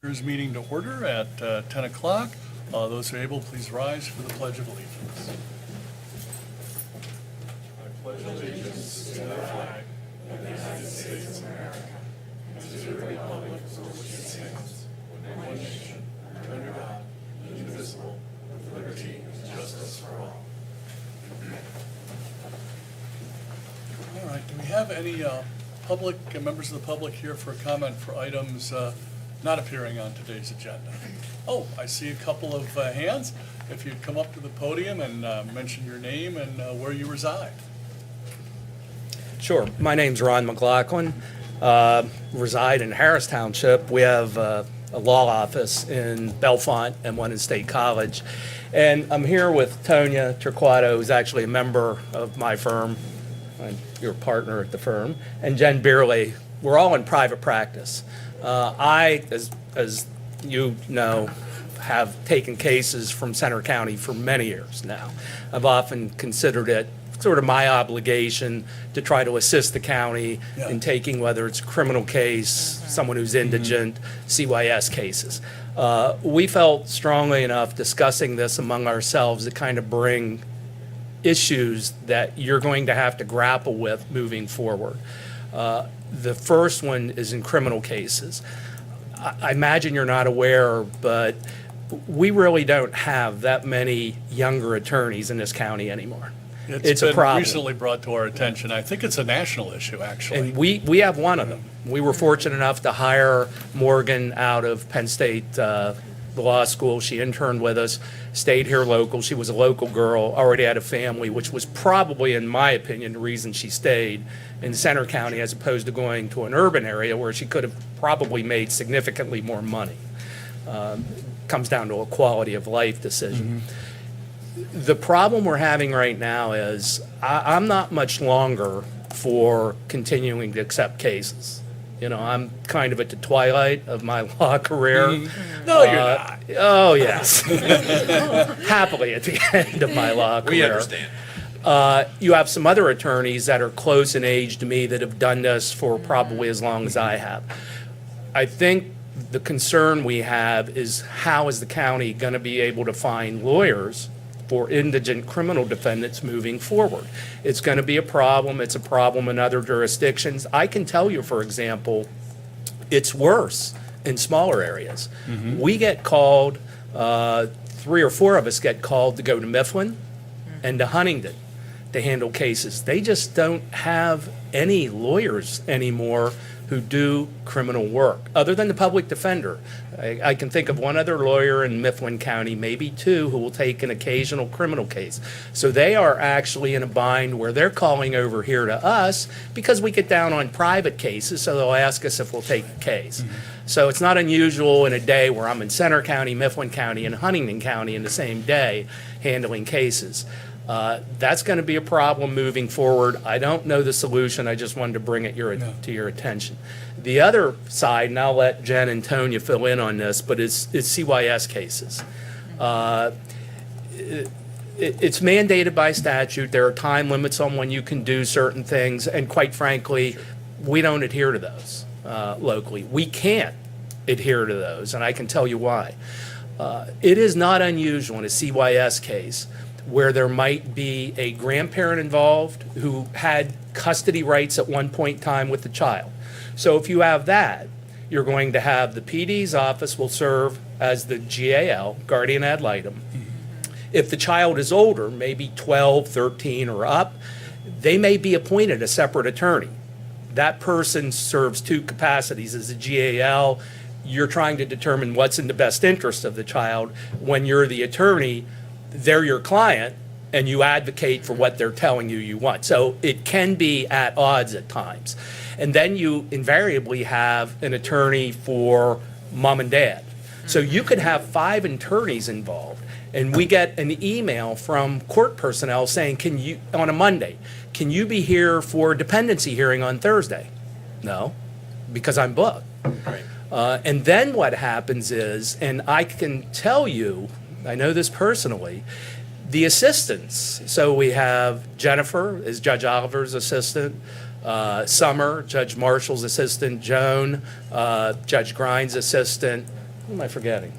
Here's meeting to order at 10 o'clock. Those who are able, please rise for the Pledge of Allegiance. All right, do we have any members of the public here for comment for items not appearing on today's agenda? Oh, I see a couple of hands. If you'd come up to the podium and mention your name and where you reside. Sure. My name's Ron McLaughlin. Reside in Harris Township. We have a law office in Bellefonte and one in State College. And I'm here with Tonya Turquato, who's actually a member of my firm, and your partner at the firm, and Jen Beerley. We're all in private practice. I, as you know, have taken cases from Center County for many years now. I've often considered it sort of my obligation to try to assist the county in taking, whether it's a criminal case, someone who's indigent, CYS cases. We felt strongly enough discussing this among ourselves to kind of bring issues that you're going to have to grapple with moving forward. The first one is in criminal cases. I imagine you're not aware, but we really don't have that many younger attorneys in this county anymore. It's a been problem. recently brought to our attention. I think it's a national issue, actually. And we have one of them. We were fortunate enough to hire Morgan out of Penn State Law School. She interned with us, stayed here local. She was a local girl, already had a family, which was probably, in my opinion, the reason she stayed in Center County as opposed to going to an urban area where she could have probably made significantly more money. Comes down to a quality of life decision. The problem we're having right now is I'm not much longer for continuing to accept cases. You know, I'm kind of at the twilight of my law career. No, you're not. Oh, yes. Happily at the end of my law career. We understand. You have some other attorneys that are close in age to me that have done this for probably as long as I have. I think the concern we have is how is the county going to be able to find lawyers for indigent criminal defendants moving forward? It's going to be a problem. It's a problem in other jurisdictions. I can tell you, for example, it's worse in smaller areas. We get called, 3 or 4 of us get called to go to Mifflin and to Huntington to handle cases. They just don't have any lawyers anymore who do criminal work, other than the public defender. I can think of one other lawyer in Mifflin County, maybe 2, who will take an occasional criminal case. So they are actually in a bind where they're calling over here to us because we get down on private cases, so they'll ask us if we'll take a case. So it's not unusual in a day where I'm in Center County, Mifflin County, and Huntington County in the same day handling cases. That's going to be a problem moving forward. I don't know the solution. I just wanted to bring it to your attention. The other side, and I'll let Jen and Tonya fill in on this, but it's CYS cases. It's mandated by statute. There are time limits on when you can do certain things, and quite frankly, we don't adhere to those locally. We can't adhere to those, and I can tell you why. It is not unusual in a CYS case where there might be a grandparent involved who had custody rights at one point in time with the child. So if you have that, you're going to have the PD's office will serve as the GAL, guardian ad litem. If the child is older, maybe 12, 13 or up, they may be appointed a separate attorney. That person serves 2 capacities as a GAL. You're trying to determine what's in the best interest of the child. When you're the attorney, they're your client, and you advocate for what they're telling you want. So it can be at odds at times. And then you invariably have an attorney for mom and dad. So you could have 5 attorneys involved, and we get an email from court personnel saying, on a Monday, can you be here for a dependency hearing on Thursday? No, because I'm booked. Right. And then what happens is, and I can tell you, I know this personally, the assistants. So we have Jennifer is Judge Oliver's assistant, Summer, Judge Marshall's assistant, Joan, Judge Grind's assistant, who am I forgetting?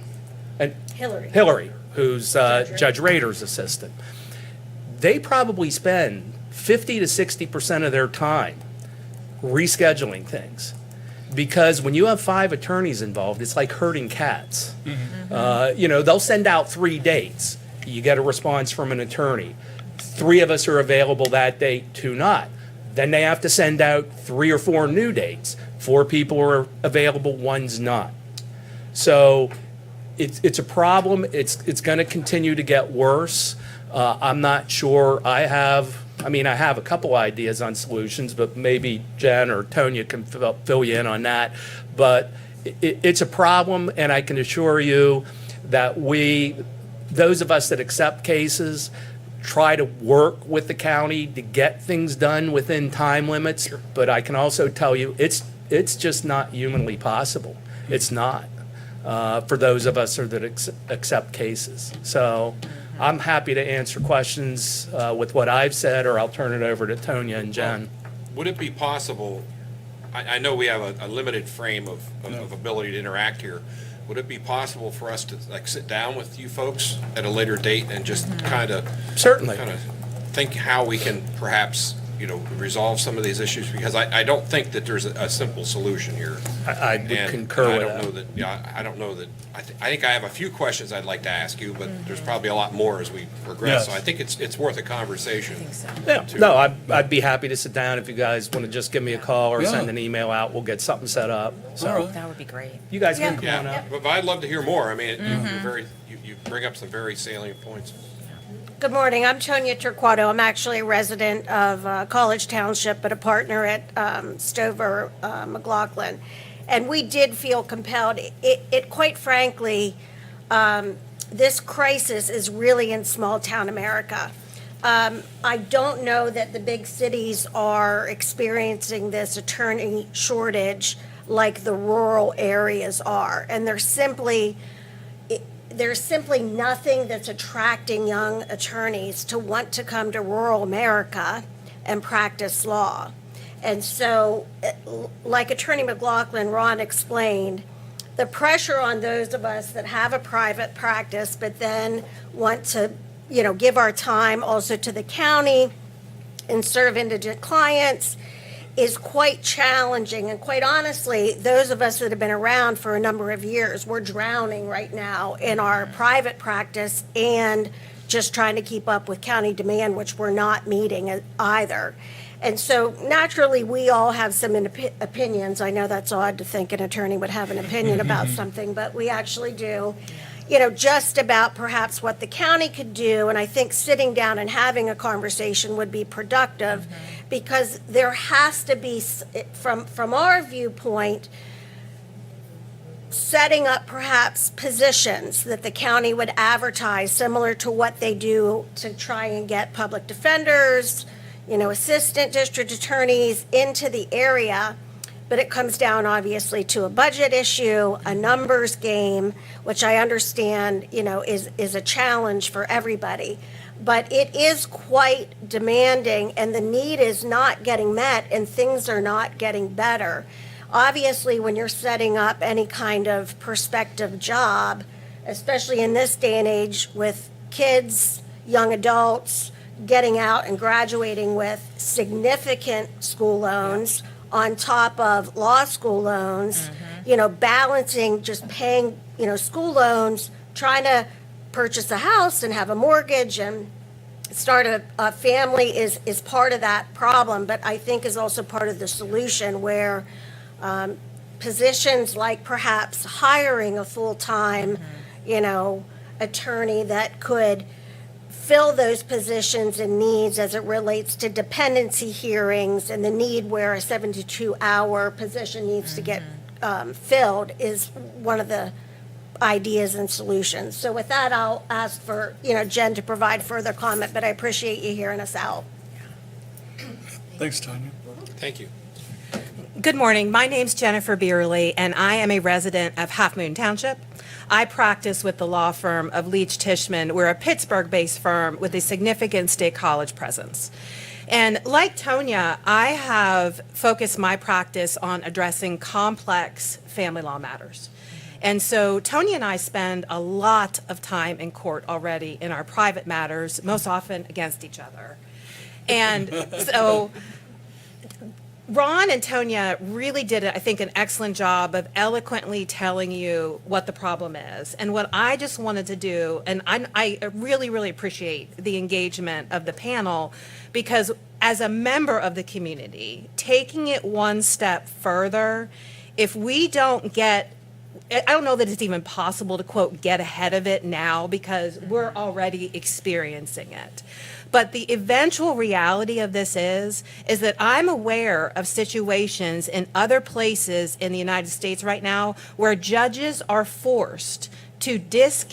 And Hillary. who's Judge Rader's assistant. They probably spend 50 to 60% of their time rescheduling things. Because when you have 5 attorneys involved, it's like herding cats. They'll send out 3 dates. You get a response from an attorney. 3 of us are available that date, 2 not. Then they have to send out 3 or 4 new dates. 4 people are available, 1's not. So it's a problem. It's going to continue to get worse. I'm not sure. I have a couple ideas on solutions, but maybe Jen or Tonya can fill you in on that. But it's a problem, and I can assure you that those of us that accept cases, try to work with the county to get things done within time limits. But I can also tell you, it's just not humanly possible. It's not for those of us that accept cases. So I'm happy to answer questions with what I've said, or I'll turn it over to Tonya and Jen. Would it be possible, I know we have a limited frame of ability to interact here. Would it be possible for us to sit down with you folks at a later date and just kind of Certainly. think how we can perhaps, resolve some of these issues? Because I don't think that there's a simple solution here. I would And concur I with don't that. know that, I don't know that, I think I have a few questions I'd like to ask you, but there's probably a lot more as we progress. So Yes. I think it's worth a conversation. Yeah, to- no, I'd be happy to sit down if you guys want to just give me a call or Yeah. send an email out. We'll get something set up. All So right. That would be great. you guys can Yeah. come on Yeah, up. but I'd love to hear more. I mean, you bring up some very salient points. Good morning. I'm Tonya Turquato. I'm actually a resident of College Township, but a partner at Stover McLaughlin. And we did feel compelled. It quite frankly, this crisis is really in small town America. I don't know that the big cities are experiencing this attorney shortage like the rural areas are. And there's simply nothing that's attracting young attorneys to want to come to rural America and practice law. And so, like Attorney McLaughlin, Ron explained, the pressure on those of us that have a private practice but then want to, give our time also to the county and serve indigent clients is quite challenging. And quite honestly, those of us that have been around for a number of years, we're drowning right now in our private practice and just trying to keep up with county demand, which we're not meeting either. And so naturally, we all have some opinions. I know that's odd to think an attorney would have an opinion about something, but we actually do. Just about perhaps what the county could do. And I think sitting down and having a conversation would be productive because there has to be, from our viewpoint, setting up perhaps positions that the county would advertise similar to what they do to try and get public defenders, assistant district attorneys into the area. But it comes down obviously to a budget issue, a numbers game, which I understand, is a challenge for everybody. But it is quite demanding and the need is not getting met and things are not getting better. Obviously, when you're setting up any kind of prospective job, especially in this day and age with kids, young adults, getting out and graduating with significant school loans on top of law school loans, balancing just paying, school loans, trying to purchase a house and have a mortgage and start a family is part of that problem, but I think is also part of the solution where positions like perhaps hiring a full-time, attorney that could fill those positions and needs as it relates to dependency hearings and the need where a 72-hour position needs to get filled is one of the ideas and solutions. So with that, I'll ask for, Jen to provide further comment, but I appreciate you hearing us out. Thanks, Tonya. Thank you. Good morning. My name's Jennifer Beerley, and I am a resident of Half Moon Township. I practice with the law firm of Leach Tishman. We're a Pittsburgh-based firm with a significant state college presence. And like Tonya, I have focused my practice on addressing complex family law matters. And so Tony and I spend a lot of time in court already in our private matters, most often against each other. And so Ron and Tonya really did, I think, an excellent job of eloquently telling you what the problem is. And what I just wanted to do, and I really, really appreciate the engagement of the panel, because as a member of the community, taking it one step further, if we don't get, I don't know that it's even possible to, quote, get ahead of it now, because we're already experiencing it. But the eventual reality of this is that I'm aware of situations in other places in the United States right now where judges are forced to dismiss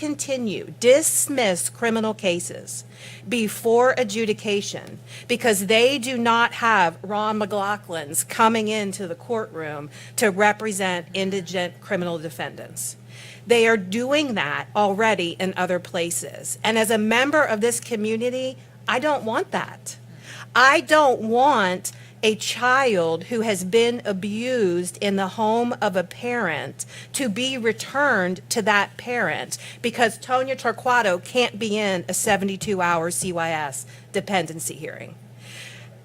criminal cases before adjudication because they do not have Ron McLaughlin's coming into the courtroom to represent indigent criminal defendants. They are doing that already in other places. And as a member of this community, I don't want that. I don't want a child who has been abused in the home of a parent to be returned to that parent because Tonya Torquato can't be in a 72-hour CYS dependency hearing.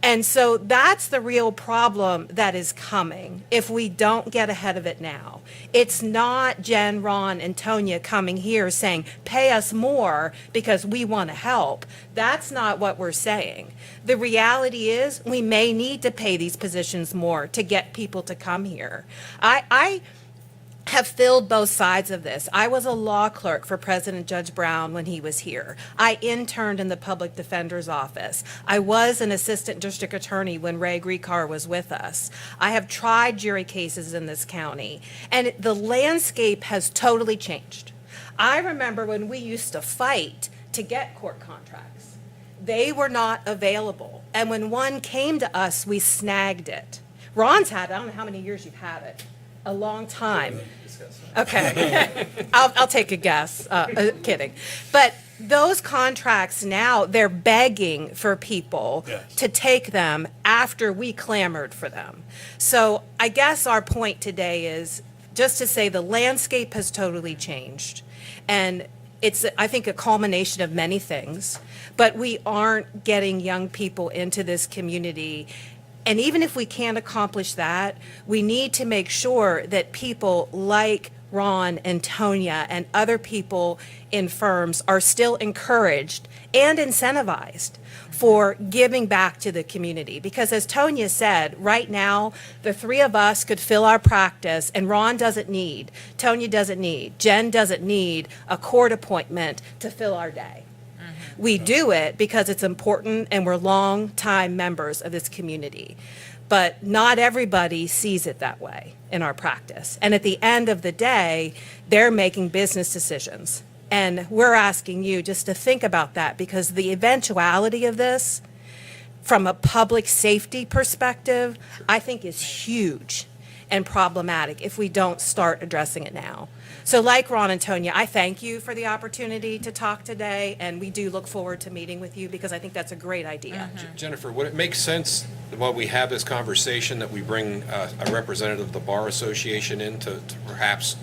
And so that's the real problem that is coming if we don't get ahead of it now. It's not Jen, Ron, and Tonya coming here saying, pay us more because we want to help. That's not what we're saying. The reality is we may need to pay these positions more to get people to come here. I have filled both sides of this. I was a law clerk for President Judge Brown when he was here. I interned in the public defender's office. I was an assistant district attorney when Ray Griecar was with us. I have tried jury cases in this county, and the landscape has totally changed. I remember when we used to fight to get court contracts. They were not available, and when one came to us, we snagged it. Ron's had it. I don't know how many years you've had it. A long time. Okay. I'll take a guess. Kidding. But those contracts now, they're begging for people Yes. to take them after we clamored for them. So I guess our point today is just to say the landscape has totally changed. And it's, I think, a culmination of many things. But we aren't getting young people into this community. And even if we can't accomplish that, we need to make sure that people like Ron and Tonya and other people in firms are still encouraged and incentivized for giving back to the community. Because as Tonya said, right now, the three of us could fill our practice, and Ron doesn't need, Tonya doesn't need, Jen doesn't need a court appointment to fill our day. We do it because it's important and we're long-time members of this community. But not everybody sees it that way in our practice. And at the end of the day, they're making business decisions. And we're asking you just to think about that because the eventuality of this, from a public safety perspective, I think is huge and problematic if we don't start addressing it now. So like Ron and Tonya, I thank you for the opportunity to talk today, and we do look forward to meeting with you because I think that's a great idea. Jennifer, would it make sense while we have this conversation that we bring a representative of the Bar Association in to perhaps,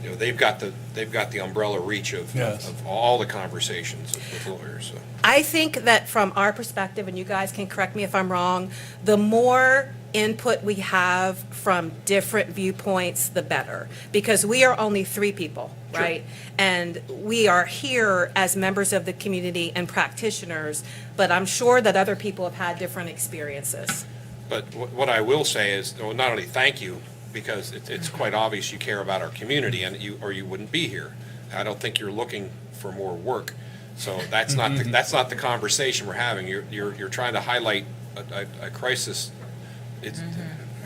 they've got the umbrella reach of Yes. of all the conversations with lawyers. So. I think that from our perspective, and you guys can correct me if I'm wrong, the more input we have from different viewpoints, the better. Because we are only three people, right? And we are here as members of the community and practitioners, but I'm sure that other people have had different experiences. But what I will say is, well, not only thank you, because it's quite obvious you care about our community, and you wouldn't be here. I don't think you're looking for more work. So that's not the conversation we're having. You're trying to highlight a crisis. It's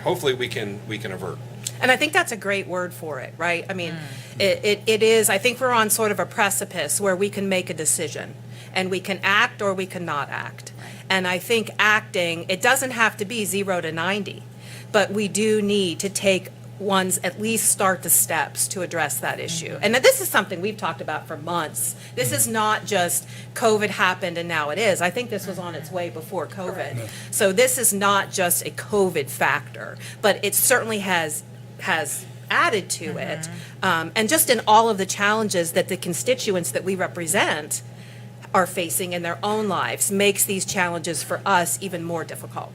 hopefully we can avert. And I think that's a great word for it, right? I mean, it is, I think we're on sort of a precipice where we can make a decision and we can act or we cannot act. And I think acting, it doesn't have to be 0 to 90, but we do need to take ones, at least start the steps to address that issue. And this is something we've talked about for months. This is not just COVID happened and now it is. I think this was on its way before COVID. So this is not just a COVID factor, but it certainly has added to it. And just in all of the challenges that the constituents that we represent are facing in their own lives makes these challenges for us even more difficult.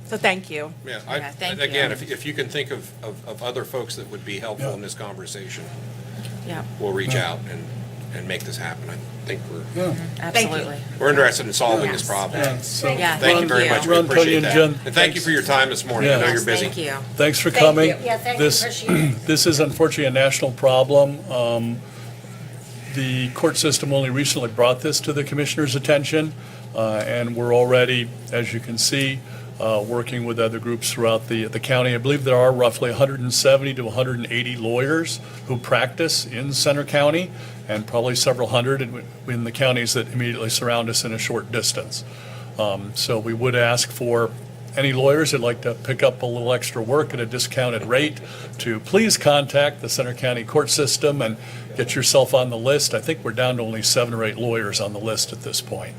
So thank you. Yeah, Yeah, thank again, you. if you can think of other folks that would be helpful in this conversation, Yeah, we'll reach out and make this happen. I think absolutely. we're interested in solving this Yes. problem. Yeah, so Yeah, Thank you very much. We Ron, Tony, appreciate and that. Jen, And thank you for your time this morning. I know Yeah. you're Yes, busy. thank you. thanks for Thank coming. you. Yeah, thank you, This- appreciate it. This is unfortunately a national problem. The court system only recently brought this to the commissioner's attention, and we're already, as you can see, working with other groups throughout the county. I believe there are roughly 170 to 180 lawyers who practice in Center County, and probably several hundred in the counties that immediately surround us in a short distance. So we would ask for any lawyers that'd like to pick up a little extra work at a discounted rate to please contact the Center County court system and get yourself on the list. I think we're down to only 7 or 8 lawyers on the list at this point.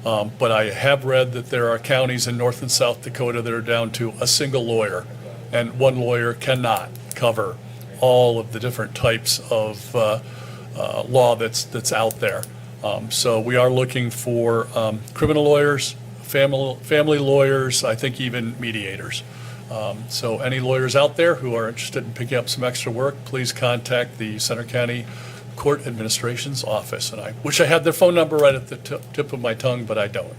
But I have read that there are counties in North and South Dakota that are down to a single lawyer, and one lawyer cannot cover all of the different types of law that's out there. So we are looking for criminal lawyers, family lawyers, I think even mediators. So any lawyers out there who are interested in picking up some extra work, please contact the Center County Court Administration's office. And I wish I had their phone number right at the tip of my tongue, but I don't.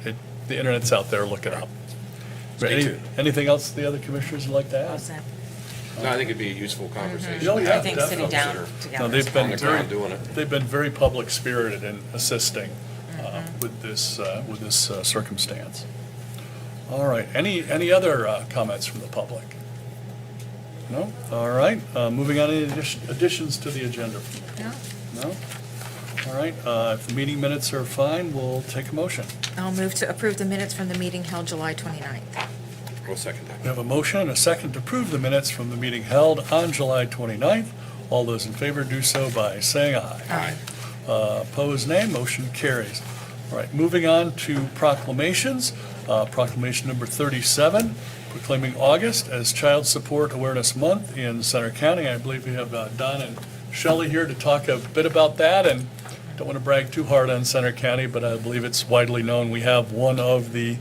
The internet's out there, look it up. Stay tuned. Anything else the other commissioners would like to add? No, I think it'd be a useful conversation. Oh, yeah, I think sitting down No, together. they've is been On the very, ground doing it. they've been very public spirited in assisting with this circumstance. All right, any other comments from the public? No? All right, moving on, any additions to the agenda? No? No? All right, if the meeting minutes are fine, we'll take a motion. I'll move to approve the minutes from the meeting held July 29th. We'll second that. We have a motion and a second to approve the minutes from the meeting held on July 29th. All those in favor do so by saying aye. Aye. Opposed, nay. Motion carries. All right, moving on to proclamations. Proclamation number 37, proclaiming August as Child Support Awareness Month in Center County. I believe we have Don and Shelley here to talk a bit about that, and don't want to brag too hard on Center County, but I believe it's widely known we have one of the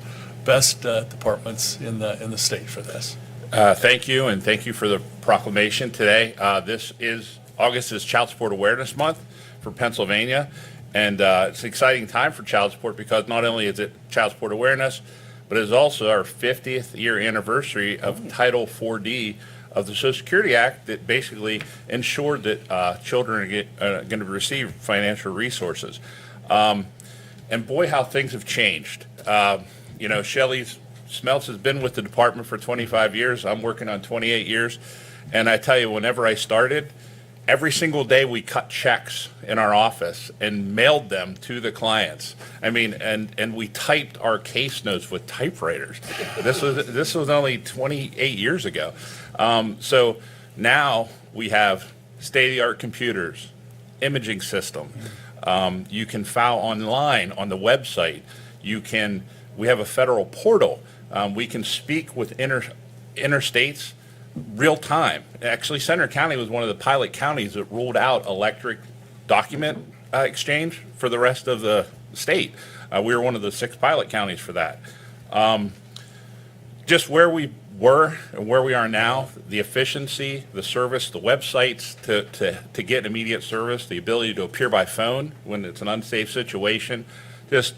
best departments in the state for this. Thank you, and thank you for the proclamation today. August is Child Support Awareness Month for Pennsylvania, and it's an exciting time for child support because not only is it child support awareness, but it's also our 50th year anniversary of Title 4D of the Social Security Act that basically ensured that children are going to receive financial resources. And boy, how things have changed. Shelley Smeltz has been with the department for 25 years. I'm working on 28 years. And I tell you, whenever I started, every single day we cut checks in our office and mailed them to the clients. I mean, and we typed our case notes with typewriters. This was only 28 years ago. So now we have state-of-the-art computers, imaging system. You can file online on the website. We have a federal portal. We can speak with interstates real time. Actually, Center County was one of the pilot counties that rolled out electric document exchange for the rest of the state. We were one of the 6 pilot counties for that. Just where we were and where we are now, the efficiency, the service, the websites to get immediate service, the ability to appear by phone when it's an unsafe situation, just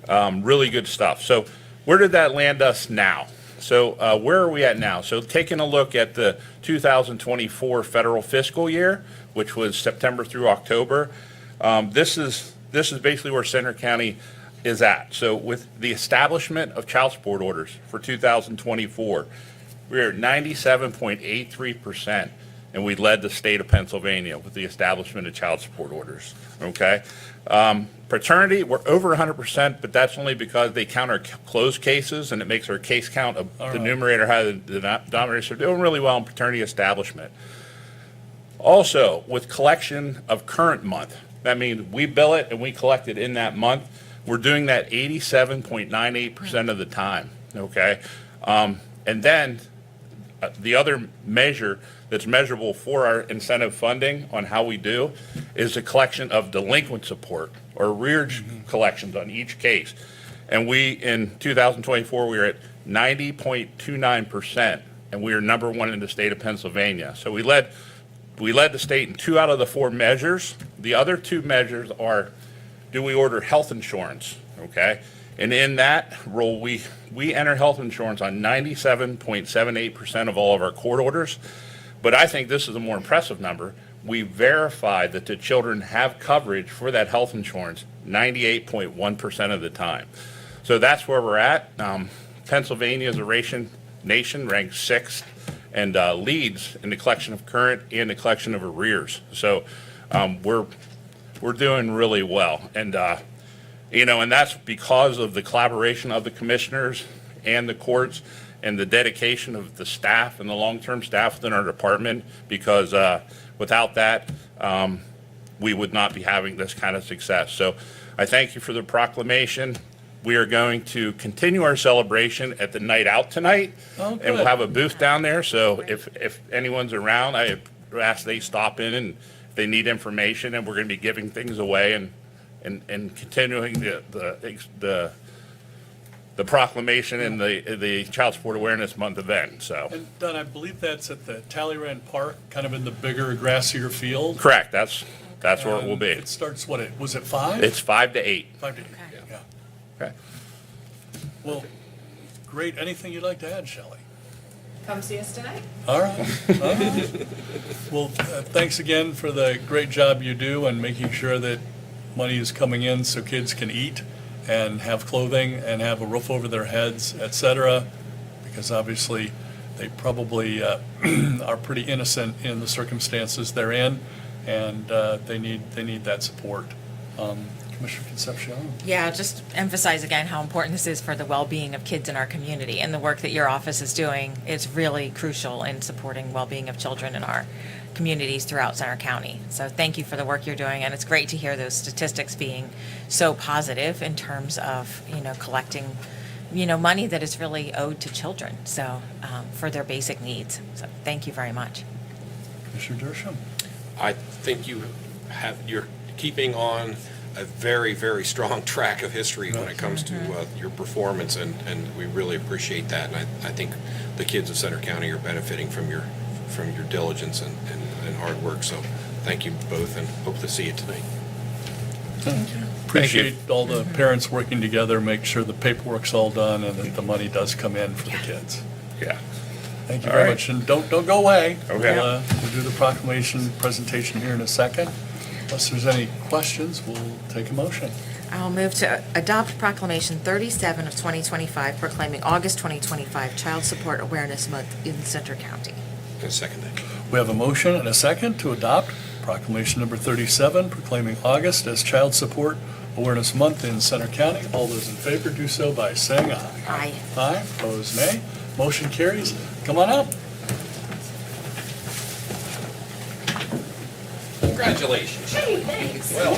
really good stuff. So where did that land us now? So where are we at now? So taking a look at the 2024 federal fiscal year, which was September through October, this is basically where Center County is at. So with the establishment of child support orders for 2024, we're at 97.83%, and we led the state of Pennsylvania with the establishment of child support orders, okay? Paternity, we're over 100%, but that's only because they count our closed cases, and it makes our case count the numerator higher than the denominator. So they're doing really well in paternity establishment. Also, with collection of current month, that means we bill it and we collect it in that month. We're doing that 87.98% of the time, okay? And then The other measure that's measurable for our incentive funding on how we do is the collection of delinquent support or arrearage collections on each case. And we, in 2024, we were at 90.29%, and we are number one in the state of Pennsylvania. So we led the state in 2 out of the 4 measures. The other 2 measures are, do we order health insurance, okay? And in that role, we enter health insurance on 97.78% of all of our court orders. But I think this is a more impressive number. We verify that the children have coverage for that health insurance 98.1% of the time. So that's where we're at. Pennsylvania as a nation ranks 6th and leads in the collection of current and the collection of arrears. So we're doing really well. And and that's because of the collaboration of the commissioners and the courts and the dedication of the staff and the long-term staff within our department, because without that, we would not be having this kind of success. So I thank you for the proclamation. We are going to continue our celebration at the Night Out tonight, Oh, and we'll good. have a booth down there. So if anyone's around, I ask they stop in and if they need information, and we're going to be giving things away and continuing the proclamation and the Child Support Awareness Month event. So And Don, I believe that's at the Talleyrand Park, kind of in the bigger, grassier field. correct. That's where it will And be. It starts, was it 5? It's 5 to 8. 5 to 8, yeah. Okay. Well, great. Anything you'd like to add, Shelley? Come see us tonight. All right. All right. Well, thanks again for the great job you do and making sure that money is coming in so kids can eat and have clothing and have a roof over their heads, et cetera, because obviously they probably are pretty innocent in the circumstances they're in, and they need that support. Commissioner Concepcion? Yeah, just emphasize again how important this is for the well-being of kids in our community, and the work that your office is doing is really crucial in supporting well-being of children in our communities throughout Center County. So thank you for the work you're doing, and it's great to hear those statistics being so positive in terms of, collecting, money that is really owed to children, so, for their basic needs. So thank you very much. Commissioner Dershowitz? I think you're keeping on a very, very strong track of history when it comes to your performance, and we really appreciate that. And I think the kids of Center County are benefiting from your diligence and hard work. So thank you both, and hope to see you tonight. Appreciate all the parents working together, make sure the paperwork's all done and that the money does come in for the kids. Yeah. Thank you All very right. much, and don't go away. Okay. We'll do the proclamation presentation here in a second. Unless there's any questions, we'll take a motion. I'll move to adopt Proclamation 37 of 2025 proclaiming August 2025 Child Support Awareness Month in Center County. And second that. We have a motion and a second to adopt proclamation number 37 proclaiming August as Child Support Awareness Month in Center County. All those in favor do so by saying aye. Aye. Aye, opposed nay. Motion carries. Come on up. Congratulations. Hey, thanks. Well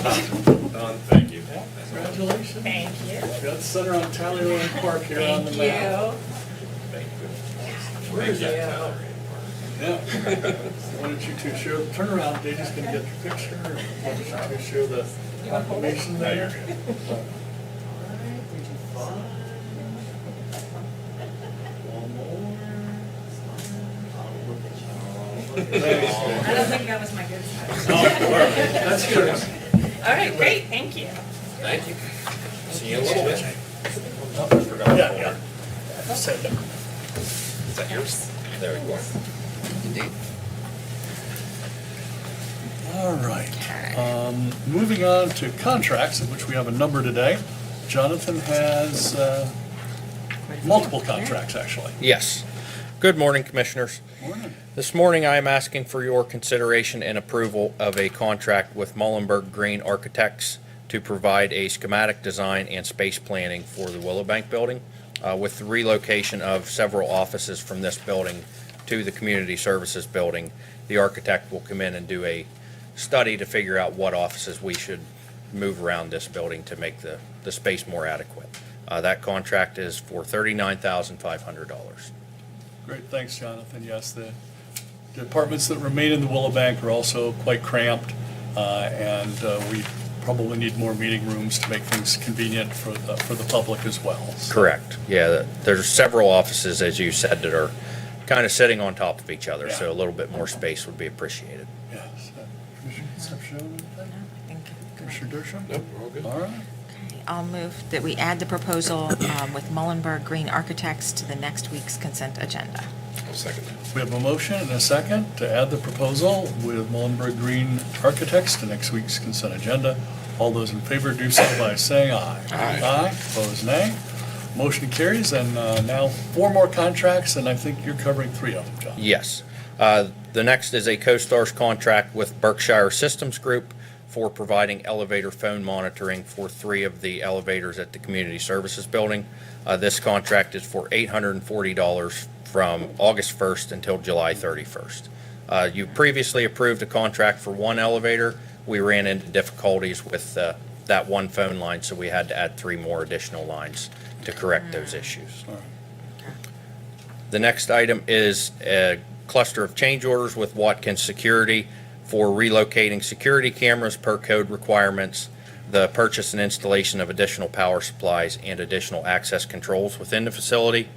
done. Thank you. Congratulations. Thank you. Got the center on Talleyrand Park here on the Thank map. you. Thank you. Yeah. Why don't you two share, turn around, Daisy's gonna get your picture. Why don't you two share the proclamation there? One more. Thanks. I don't think that was my good side. That's yours. All right, great, thank you. Thank you. See you in a little bit. Yeah. Send them. Is that yours? There we go. All right. Moving on to contracts, of which we have a number today. Jonathan has multiple contracts, actually. Yes. Good morning, Commissioners. Morning. This morning, I am asking for your consideration and approval of a contract with Muhlenberg Green Architects to provide a schematic design and space planning for the Willowbank Building, with the relocation of several offices from this building to the Community Services Building. The architect will come in and do a study to figure out what offices we should move around this building to make the space more adequate. That contract is for $39,500. Great, thanks, Jonathan. Yes, the departments that remain in the Willow Bank are also quite cramped, and we probably need more meeting rooms to make things convenient for the public as well. So, Correct. Yeah, there's several offices, as you said, that are kind of sitting on top of each other, so a little bit more space would be appreciated. Yes. Commissioner Concepcion, anything? I think. Commissioner Dershowitz? Nope, we're all good. All right. I'll move that we add the proposal with Mullenberg Green Architects to the next week's consent agenda. I'll second that. We have a motion and a second to add the proposal with Muhlenberg Green Architects to next week's consent agenda. All those in favor do so by saying aye. Aye. Aye, opposed nay. Motion carries, and now 4 more contracts, and I think you're covering 3 of them, John. Yes. The next is a CoStarz contract with Berkshire Systems Group for providing elevator phone monitoring for 3 of the elevators at the Community Services Building. This contract is for $840 from August 1st until July 31st. You previously approved a contract for 1 elevator. We ran into difficulties with that 1 phone line, so we had to add 3 more additional lines to correct those issues. All right. The next item is a cluster of change orders with Watkins Security for relocating security cameras per code requirements, the purchase and installation of additional power supplies, and additional access controls within the facility.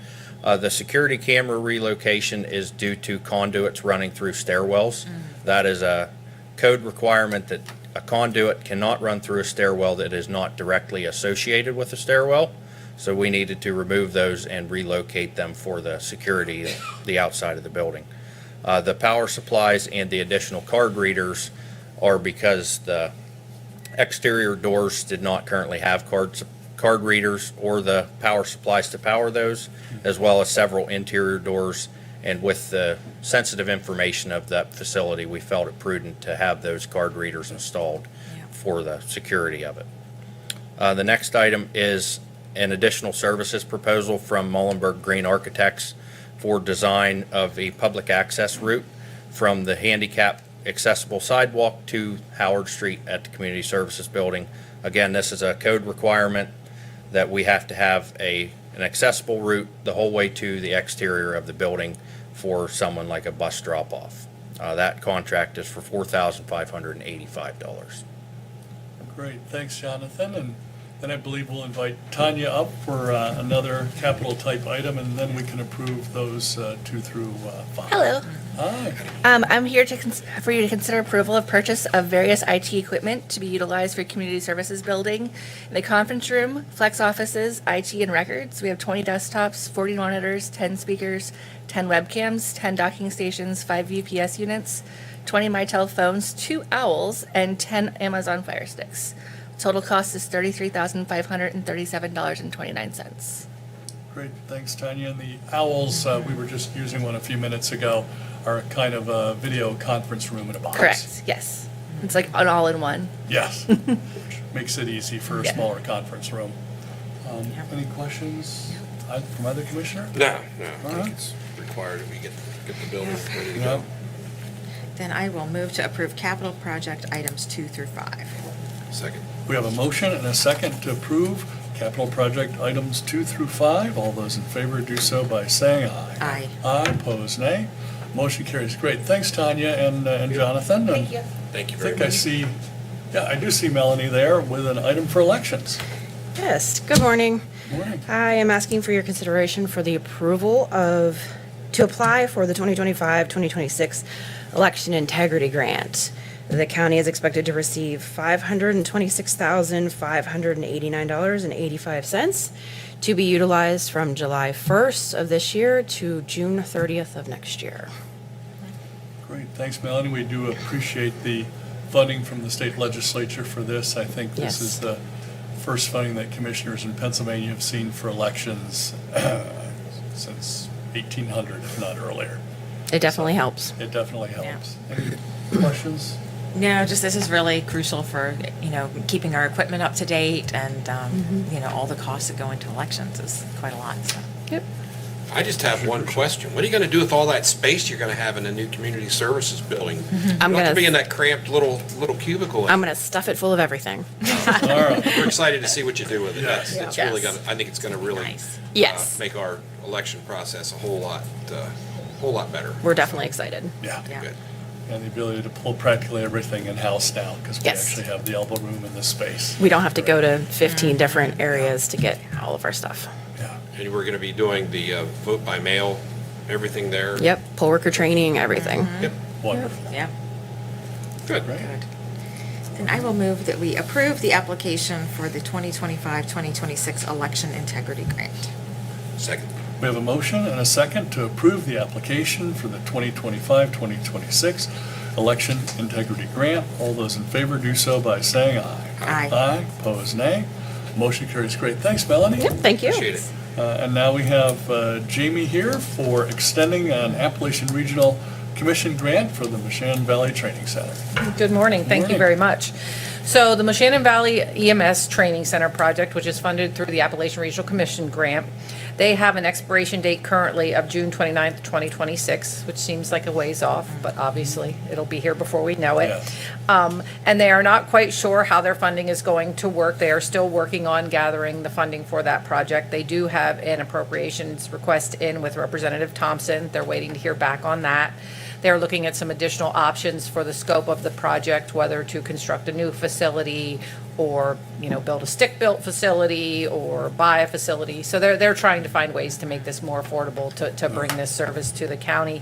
The security camera relocation is due to conduits running through stairwells. That is a code requirement that a conduit cannot run through a stairwell that is not directly associated with a stairwell. So we needed to remove those and relocate them for the security, the outside of the building. The power supplies and the additional card readers are because the exterior doors did not currently have card readers or the power supplies to power those, as well as several interior doors. And with the sensitive information of that facility, we felt it prudent to have those card readers installed for the security of it. The next item is an additional services proposal from Mullenberg Green Architects for design of a public access route from the handicap accessible sidewalk to Howard Street at the Community Services Building. Again, this is a code requirement that we have to have an accessible route the whole way to the exterior of the building for someone like a bus drop-off. That contract is for $4,585. Great, thanks, Jonathan. And then I believe we'll invite Tanya up for another capital type item, and then we can approve those 2 through 5. Hello. Hi. I'm here for you to consider approval of purchase of various IT equipment to be utilized for community services building in the conference room, flex offices, IT and records. We have 20 desktops, 40 monitors, 10 speakers, 10 webcams, 10 docking stations, 5 VPS units, 20 Mitel phones, 2 Owls, and 10 Amazon Fire Sticks. Total cost is $33,537.29. Great, thanks, Tanya. And the Owls, we were just using one a few minutes ago, are kind of a video conference room in a box. Correct, yes. It's like an all-in-one. Yes, which makes it easy for a Yeah. smaller conference room. Any questions from other commissioner? No, All I right. think it's required that we get the building ready to No? go. Then I will move to approve capital project items 2 through 5. Second. We have a motion and a second to approve capital project items 2 through 5. All those in favor do so by saying aye. Aye. Aye, opposed nay. Motion carries. Great, thanks, Tanya and Jonathan. Thank you. Thank you I very think I much. see, I do see Melanie there with an item for elections. Yes, good morning. Morning. I am asking for your consideration for the approval to apply for the 2025-2026 Election Integrity Grant. The county is expected to receive $526,589.85 to be utilized from July 1st of this year to June 30th of next year. Great, thanks, Melanie. We do appreciate the funding from the state legislature for this. I think this Yes. is the first funding that commissioners in Pennsylvania have seen for elections since 1800, if not earlier. It definitely helps. It definitely helps. Any questions? No, just this is really crucial for, keeping our equipment up to date and, all the costs that go into elections is quite a lot, so. Yep. I just have one question. What are you going to do with all that space you're going to have in the new community services building? You I'm don't have to be in gonna, that cramped little cubicle. I'm gonna stuff it full of everything. All right. We're excited to see what you do with it. Yes. It's really Yes. going to, I think it's going to really Nice. Yes. make our election process a whole lot better. We're definitely excited. Yeah. Yeah. Good. And the ability to pull practically everything in-house now, because we Yes. actually have the elbow room in this space. We don't have to go to 15 different areas to get all of our stuff. Yeah. And we're going to be doing the vote by mail, everything there. Yep, poll worker training, everything. Yep. Wonderful. Yeah. Good. Great. Good. Then I will move that we approve the application for the 2025-2026 election integrity grant. Second. We have a motion and a second to approve the application for the 2025-2026 Election Integrity Grant. All those in favor do so by saying aye. Aye. Aye, opposed nay. Motion carries. Great. Thanks, Melanie. Yep, thank you. Appreciate it. And now we have Jamie here for extending an Appalachian Regional Commission grant for the Moshannon Valley Training Center. Good morning, thank Morning. you very much. So the Moshannon Valley EMS Training Center project, which is funded through the Appalachian Regional Commission grant, they have an expiration date currently of June 29th, 2026, which seems like a ways off, but obviously it'll be here before we know it. Yes. And they are not quite sure how their funding is going to work. They are still working on gathering the funding for that project. They do have an appropriations request in with Representative Thompson. They're waiting to hear back on that. They're looking at some additional options for the scope of the project, whether to construct a new facility or, build a stick-built facility or buy a facility. So they're trying to find ways to make this more affordable to bring this service to the county.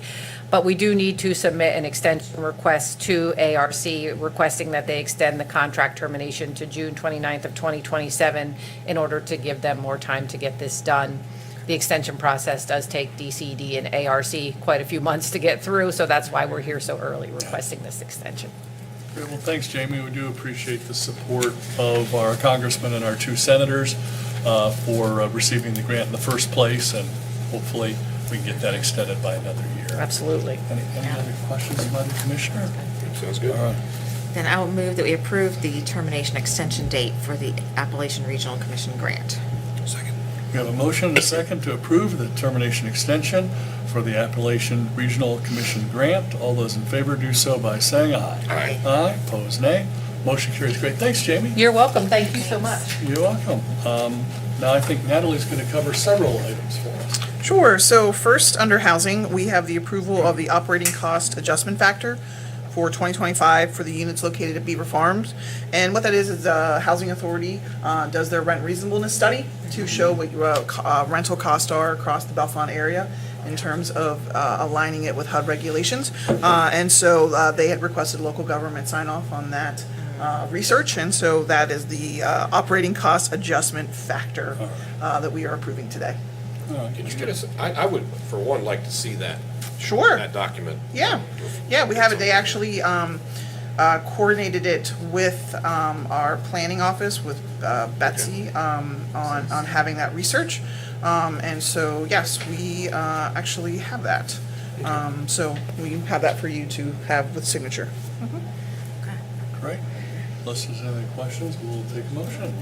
But we do need to submit an extension request to ARC requesting that they extend the contract termination to June 29th of 2027 in order to give them more time to get this done. The extension process does take DCD and ARC quite a few months to get through, so that's why we're here so early requesting this extension. Great. Well, thanks, Jamie. We do appreciate the support of our congressman and our two senators for receiving the grant in the first place, and hopefully we can get that extended by another year. Absolutely. Any other questions from either commissioner? Sounds good. All right. Then I will move that we approve the termination extension date for the Appalachian Regional Commission grant. Second. We have a motion and a second to approve the termination extension for the Appalachian Regional Commission grant. All those in favor do so by saying aye. Aye. Aye, opposed nay. Motion carries. Great. Thanks, Jamie. You're welcome, thank you so much. You're welcome. Now I think Natalie's going to cover several items for us. Sure. So first, under housing, we have the approval of the operating cost adjustment factor for 2025 for the units located at Beaver Farms. And what that is Housing Authority does their rent reasonableness study to show what rental costs are across the Bellefonte area in terms of aligning it with HUD regulations. And so they had requested local government sign off on that research. And so that is the operating cost adjustment factor that we are approving today. Could you get us, I would, for one, like to see that. Sure. That document. Yeah, we have it. They actually coordinated it with our planning office, with Betsy, on having that research. And so, yes, we actually have that. So we have that for you to have with signature. Great. Unless there's any questions, we'll take a motion.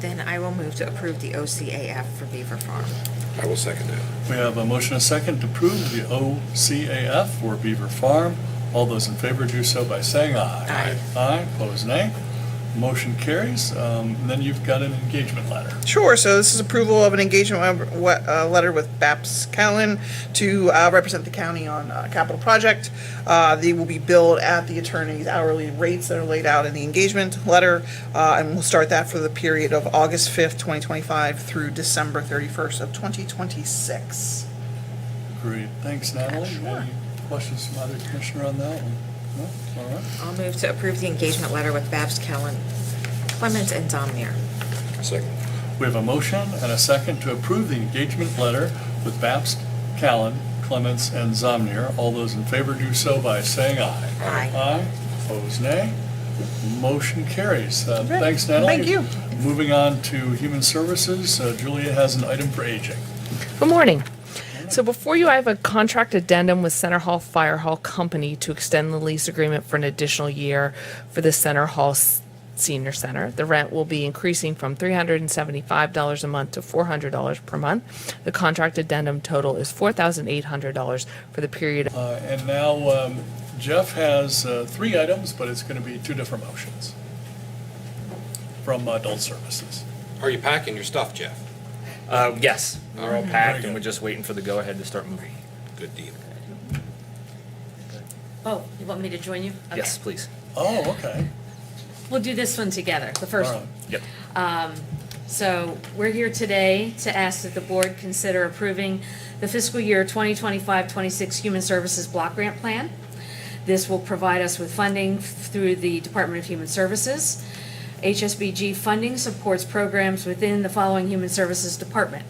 Then I will move to approve the OCAF for Beaver Farm. I will second that. We have a motion and a second to approve the OCAF for Beaver Farm. All those in favor do so by saying aye. Aye. Aye, opposed nay. Motion carries. And then you've got an engagement letter. Sure. So this is approval of an engagement letter with BAPS Callan to represent the county on a capital project. They will be billed at the attorney's hourly rates that are laid out in the engagement letter, and we'll start that for the period of August 5th, 2025 through December 31st of 2026. Great. Thanks, Natalie. Any questions from either commissioner on that one? No? All right. I'll move to approve the engagement letter with Babs Callan, Clemens, and Zomnier. Second. We have a motion and a second to approve the engagement letter with Babs, Callan, Clements, and Zomnier. All those in favor do so by saying aye. Aye. Aye, opposed nay. Motion carries. Thanks, Natalie. Thank you. Moving on to Human Services, Julia has an item for aging. Good morning. So before you, I have a contract addendum with Center Hall Fire Hall Company to extend the lease agreement for an additional year for the Center Hall Senior Center. The rent will be increasing from $375 a month to $400 per month. The contract addendum total is $4,800 for the period. And now Jeff has 3 items, but it's going to be 2 different motions from Adult Services. Are you packing your stuff, Jeff? Yes, we're all Very packed good. and we're just waiting for the go-ahead to start moving. Good deal. Oh, you want me to join you? Yes, Okay. please. Oh, okay. We'll do this one together, the first All one. right. Yep. So we're here today to ask that the board consider approving the fiscal year 2025-26 Human Services Block Grant Plan. This will provide us with funding through the Department of Human Services. HSBG funding supports programs within the following Human Services Department: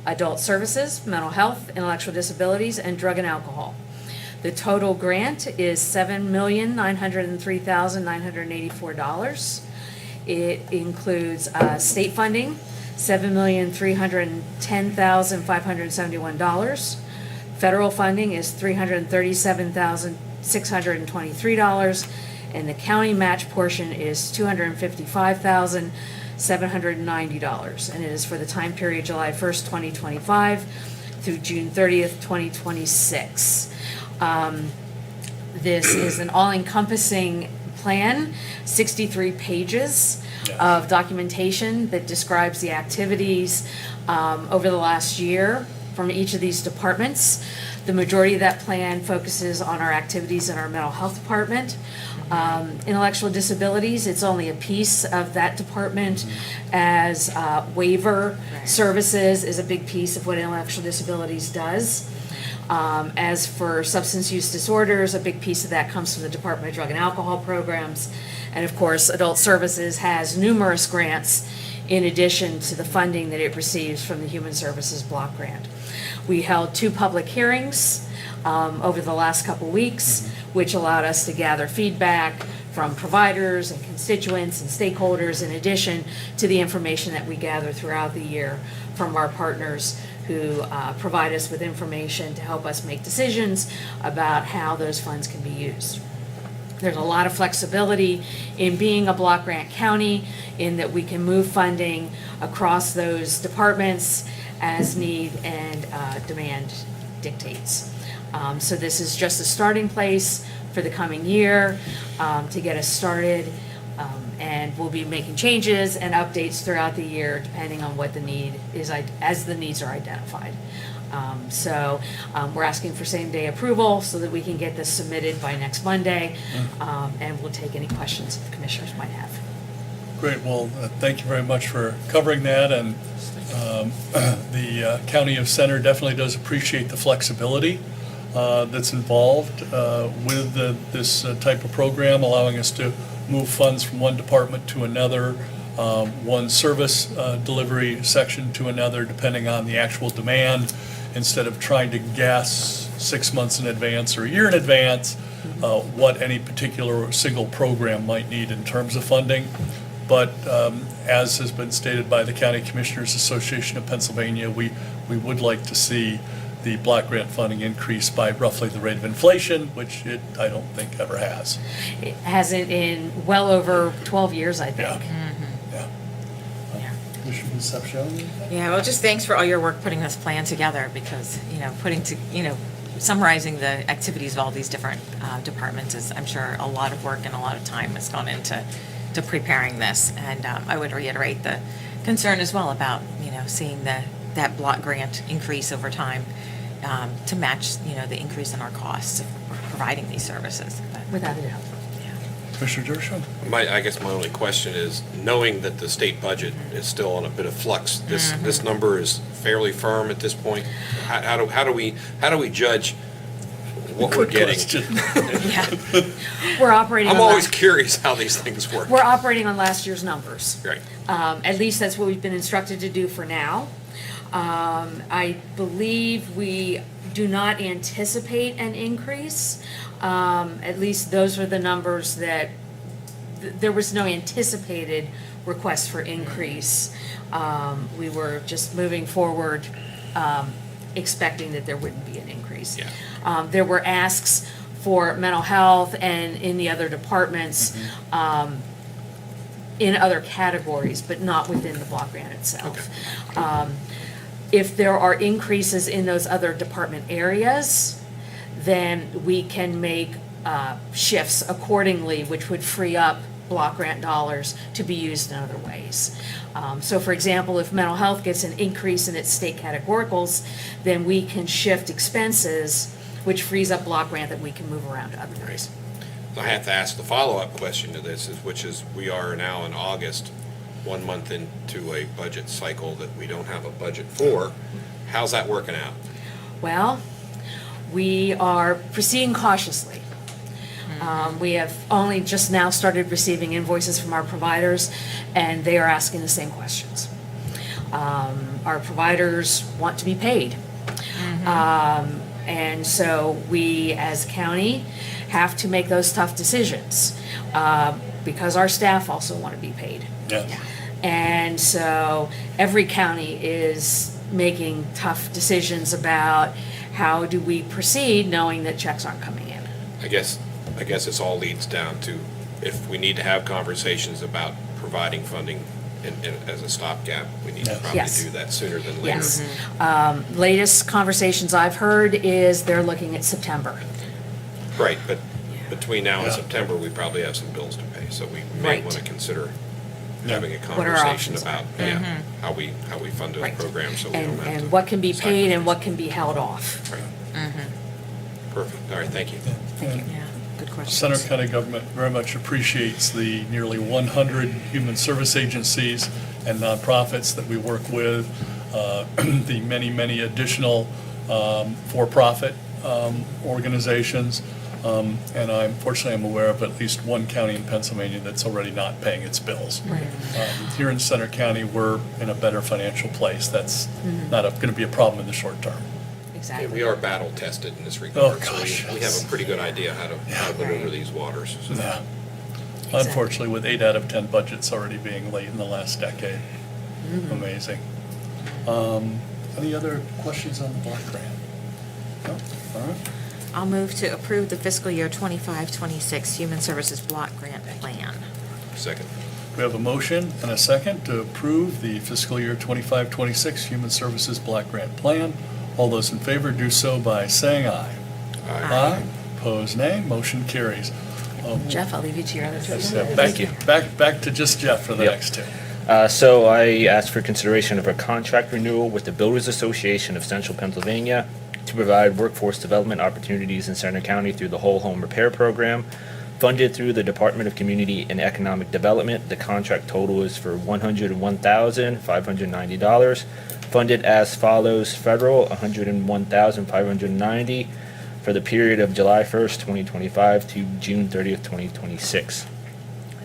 Adult Services, Mental Health, Intellectual Disabilities, and Drug and Alcohol. The total grant is $7,903,984. It includes state funding, $7,310,571. Federal funding is $337,623, and the county match portion is $255,790. And it is for the time period July 1st, 2025 through June 30th, 2026. This is an all-encompassing plan, 63 pages of documentation that describes the activities over the last year from each of these departments. The majority of that plan focuses on our activities in our mental health department. Intellectual disabilities, it's only a piece of that department, as waiver services is a big piece of what intellectual disabilities does. As for substance use disorders, a big piece of that comes from the Department of Drug and Alcohol programs. And of course, Adult Services has numerous grants in addition to the funding that it receives from the Human Services Block Grant. We held 2 public hearings over the last couple weeks, which allowed us to gather feedback from providers and constituents and stakeholders, in addition to the information that we gather throughout the year from our partners who provide us with information to help us make decisions about how those funds can be used. There's a lot of flexibility in being a block grant county, in that we can move funding across those departments as need and demand dictates. So this is just a starting place for the coming year to get us started. And we'll be making changes and updates throughout the year depending on what the need is, as the needs are identified. So we're asking for same-day approval so that we can get this submitted by next Monday, and we'll take any questions that the commissioners might have. Great, well, thank you very much for covering that, and the County of Center definitely does appreciate the flexibility that's involved with this type of program, allowing us to move funds from one department to another, one service delivery section to another, depending on the actual demand, instead of trying to guess 6 months in advance or a year in advance what any particular single program might need in terms of funding. But as has been stated by the County Commissioners Association of Pennsylvania, we would like to see the block grant funding increase by roughly the rate of inflation, which it, I don't think, ever has. It hasn't in well over 12 years, I think. Yeah. Commissioner Concepcion? Yeah, well, just thanks for all your work putting this plan together, because, summarizing the activities of all these different departments is, I'm sure, a lot of work and a lot of time has gone into preparing this. And I would reiterate the concern as well about, seeing that block grant increase over time to match, the increase in our costs of providing these services. But without a doubt. Commissioner Dershowitz? I guess my only question is, knowing that the state budget is still on a bit of flux, this number is fairly firm at this point? How do we judge what we're getting? Yeah. We're operating. I'm on always last- curious how these things work. We're operating on last year's numbers. Right. At least that's what we've been instructed to do for now. I believe we do not anticipate an increase. At least those were the numbers that, there was no anticipated request for increase. We were just moving forward, expecting that there wouldn't be an increase. Yeah. There were asks for mental health and in the other departments, in other categories, but not within the block grant itself. If there are increases in those other department areas, then we can make shifts accordingly, which would free up block grant dollars to be used in other ways. So for example, if mental health gets an increase in its state categoricals, then we can shift expenses, which frees up block grant that we can move around to other areas. I have to ask the follow-up question to this, which is, we are now in August, 1 month into a budget cycle that we don't have a budget for. How's that working out? Well, we are proceeding cautiously. We have only just now started receiving invoices from our providers, and they are asking the same questions. Our providers want to be paid. And so we, as a county, have to make those tough decisions, because our staff also want to be paid. Yes. And so every county is making tough decisions about how do we proceed, knowing that checks aren't coming in. I guess this all leads down to, if we need to have conversations about providing funding as a stopgap, we need to probably Yes. do that sooner than later. Yes. Latest conversations I've heard is they're looking at September. Right, but between now and September, we probably have some bills to pay, so we may Right. want to consider having a What our conversation options are. about, how we fund those Right. programs, so we don't have to. And what can be paid and what can be held off. Right. Perfect, all right, thank you. Yeah, good question. Center County government very much appreciates the nearly 100 human service agencies and nonprofits that we work with, the many additional for-profit organizations. And fortunately, I'm aware of at least one county in Pennsylvania that's already not paying its bills. Here in Center County, we're in a better financial place. That's not going to be a problem in the short term. Yeah, Exactly. we are battle tested in this regard, so gosh, we have a pretty good idea how to maneuver these waters. So Yeah. Unfortunately, with 8 out of 10 budgets already being late in the last decade. Amazing. Any other questions on the block grant? No? All right. I'll move to approve the fiscal year 25-26 Human Services Block Grant Plan. Second. We have a motion and a second to approve the fiscal year 25-26 Human Services Block Grant Plan. All those in favor do so by saying aye. Aye. Opposed, nay. Motion carries. Jeff, I'll leave you to your other two. Thank you. Back to just Jeff for the Yep. next two. So I asked for consideration of a contract renewal with the Builders Association of Central Pennsylvania to provide workforce development opportunities in Center County through the Whole Home Repair Program. Funded through the Department of Community and Economic Development, the contract total is for $101,590. Funded as follows: federal, $101,590 for the period of July 1st, 2025 to June 30th, 2026.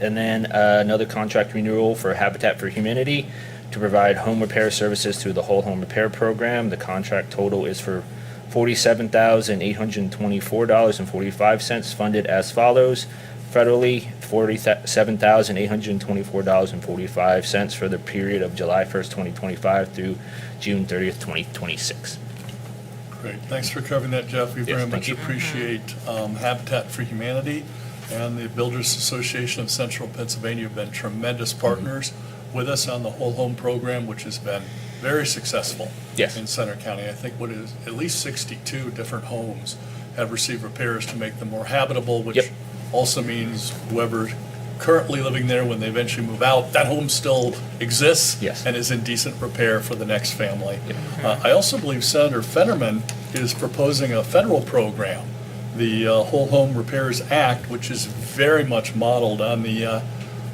And then another contract renewal for Habitat for Humanity to provide home repair services through the Whole Home Repair Program. The contract total is for $47,824.45, funded as follows: federally, $47,824.45 for the period of July 1st, 2025 through June 30th, 2026. Great. Thanks for covering that, Jeff. We Yes, very thank much you. appreciate Habitat for Humanity and the Builders Association of Central Pennsylvania have been tremendous partners with us on the Whole Home Program, which has been very successful Yes. in Center County. I think what is at least 62 different homes have received repairs to make them more habitable, which Yep. also means whoever's currently living there, when they eventually move out, that home still exists Yes. and is in decent repair for the next family. I also believe Senator Fetterman is proposing a federal program, the Whole Home Repairs Act, which is very much modeled on the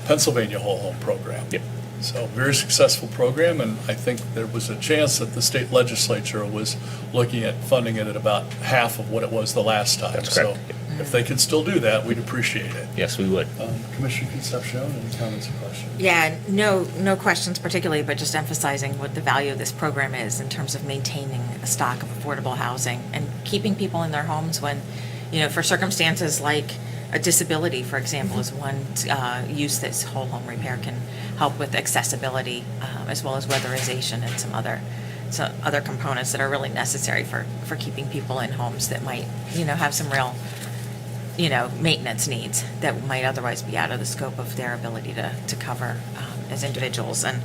Pennsylvania Whole Home Program. Yep. So very successful program, and I think there was a chance that the state legislature was looking at funding it at about half of what it was the last time. That's correct. So if they could still do that, we'd appreciate it. Yes, we would. Commissioner Concepcion, any comments or questions? Yeah, no questions particularly, but just emphasizing what the value of this program is in terms of maintaining a stock of affordable housing and keeping people in their homes when, for circumstances like a disability, for example, is one use that whole home repair can help with accessibility, as well as weatherization and some other components that are really necessary for keeping people in homes that might, have some real, maintenance needs that might otherwise be out of the scope of their ability to cover as individuals. And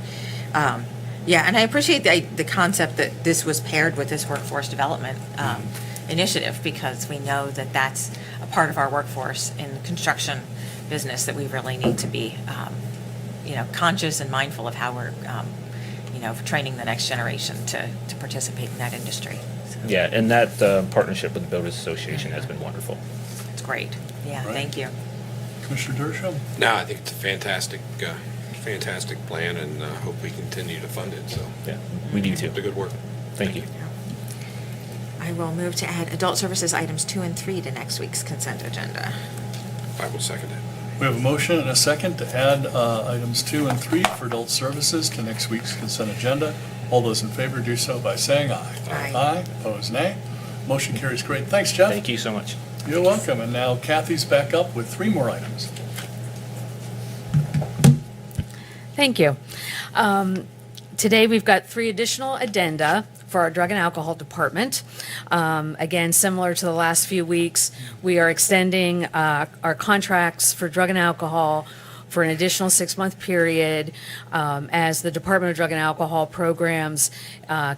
yeah, and I appreciate the concept that this was paired with this workforce development initiative, because we know that that's a part of our workforce in the construction business that we really need to be, conscious and mindful of how we're, training the next generation to participate in that industry. So Yeah, and that partnership with the Builders Association has been wonderful. it's great. Yeah, Right. thank you. Commissioner Dershowitz? No, I think it's a fantastic plan, and hope we continue to fund it, so. Yeah, we do too. The good work. Thank you. I will move to add adult services items 2 and 3 to next week's consent agenda. I will second it. We have a motion and a second to add items 2 and 3 for adult services to next week's consent agenda. All those in favor do so by saying aye. Aye. Aye, opposed nay. Motion carries. Great. Thanks, Jeff. Thank you so much. You're welcome. And now Kathy's back up with 3 more items. Thank you. Today, we've got 3 additional addenda for our drug and alcohol department. Again, similar to the last few weeks, we are extending our contracts for drug and alcohol for an additional 6-month period as the Department of Drug and Alcohol Programs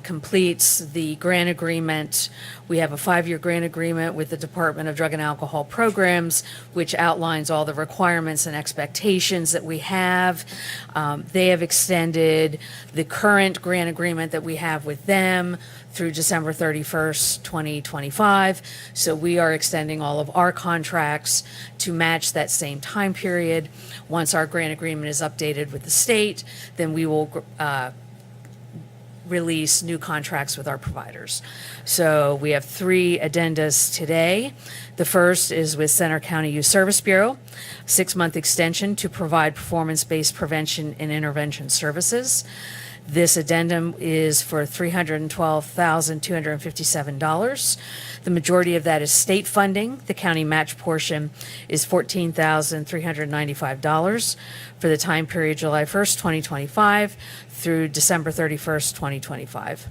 completes the grant agreement. We have a 5-year grant agreement with the Department of Drug and Alcohol Programs, which outlines all the requirements and expectations that we have. They have extended the current grant agreement that we have with them through December 31st, 2025. So we are extending all of our contracts to match that same time period. Once our grant agreement is updated with the state, then we will release new contracts with our providers. So we have 3 addendas today. The first is with Center County Youth Service Bureau, 6-month extension to provide performance-based prevention and intervention services. This addendum is for $312,257. The majority of that is state funding. The county match portion is $14,395 for the time period July 1st, 2025 through December 31st, 2025.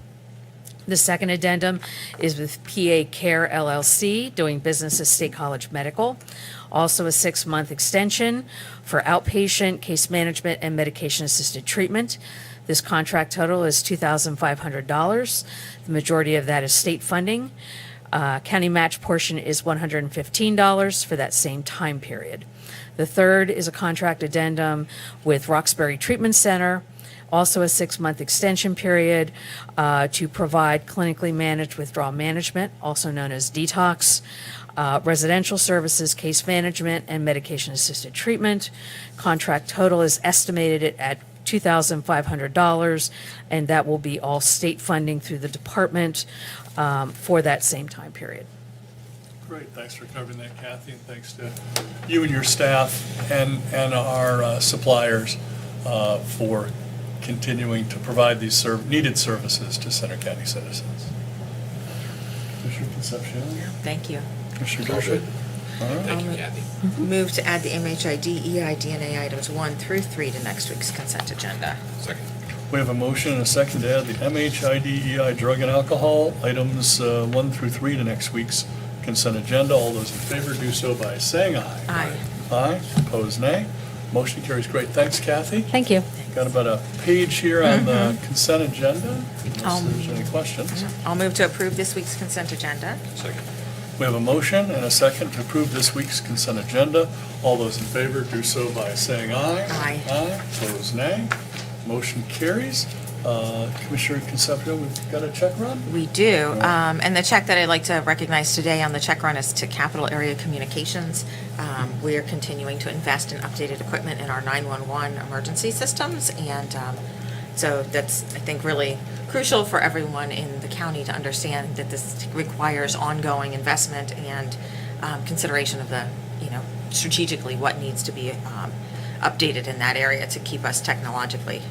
The second addendum is with PA Care LLC, doing business as State College Medical. Also a 6-month extension for outpatient case management and medication-assisted treatment. This contract total is $2,500. The majority of that is state funding. County match portion is $115 for that same time period. The third is a contract addendum with Roxbury Treatment Center, also a 6-month extension period to provide clinically managed withdrawal management, also known as detox, residential services, case management, and medication-assisted treatment. Contract total is estimated at $2,500, and that will be all state funding through the department for that same time period. Great. Thanks for covering that, Kathy, and thanks to you and your staff and our suppliers for continuing to provide these needed services to Center County citizens. Commissioner Concepcion? Thank you. Commissioner Dershowitz? All right. Thank you, Kathy. Move to add the MHID, EI, DNA items 1 through 3 to next week's consent agenda. Second. We have a motion and a second to add the MHIDEI drug and alcohol items 1 through 3 to next week's consent agenda. All those in favor do so by saying aye. Aye. Aye, opposed nay. Motion carries. Great. Thanks, Kathy. Thank you. Got about a page here on the consent agenda, unless there's any questions. I'll move to approve this week's consent agenda. Second. We have a motion and a second to approve this week's consent agenda. All those in favor do so by saying aye. Aye. Aye, opposed nay. Motion carries. Commissioner Concepcion, we've got a check run? We do, and the check that I'd like to recognize today on the check run is to Capital Area Communications. We are continuing to invest in updated equipment in our 911 emergency systems, and so that's, I think, really crucial for everyone in the county to understand that this requires ongoing investment and consideration of the, strategically what needs to be updated in that area to keep us technologically,